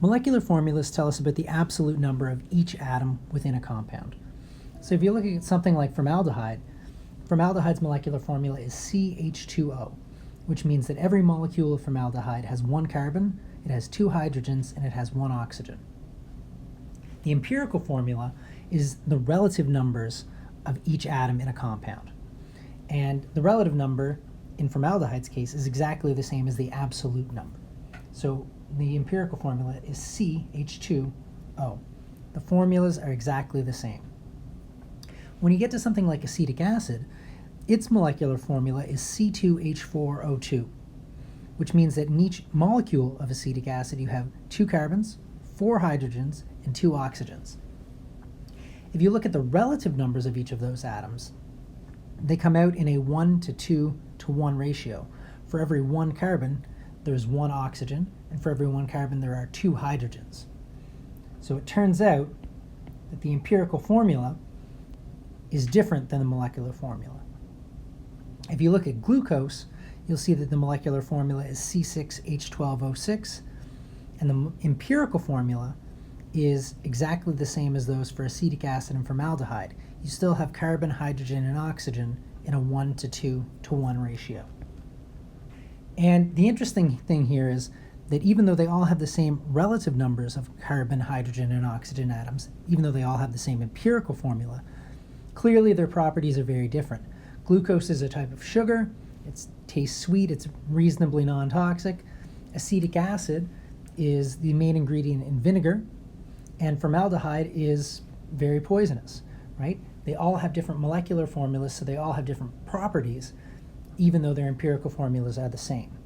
Molecular formulas tell us about the absolute number of each atom within a compound. So if you look at something like formaldehyde, formaldehyde's molecular formula is CH2O, which means that every molecule of formaldehyde has one carbon, it has two hydrogens, and it has one oxygen. The empirical formula is the relative numbers of each atom in a compound. And the relative number in formaldehyde's case is exactly the same as the absolute number. So the empirical formula is CH2O. The formulas are exactly the same. When you get to something like acetic acid, its molecular formula is C2H4O2, which means that in each molecule of acetic acid you have two carbons, four hydrogens, and two oxygens. If you look at the relative numbers of each of those atoms, they come out in a 1 to 2 to 1 ratio. For every one carbon, there's one oxygen, and for every one carbon, there are two hydrogens. So it turns out that the empirical formula is different than the molecular formula. If you look at glucose, you'll see that the molecular formula is C6H12O6, and the empirical formula is exactly the same as those for acetic acid and formaldehyde. You still have carbon, hydrogen, and oxygen in a 1 to 2 to 1 ratio. And the interesting thing here is that even though they all have the same relative numbers of carbon, hydrogen, and oxygen atoms, even though they all have the same empirical formula, clearly their properties are very different. Glucose is a type of sugar, it tastes sweet, it's reasonably non-toxic. Acetic acid is the main ingredient in vinegar, and formaldehyde is very poisonous, right? They all have different molecular formulas, so they all have different properties, even though their empirical formulas are the same.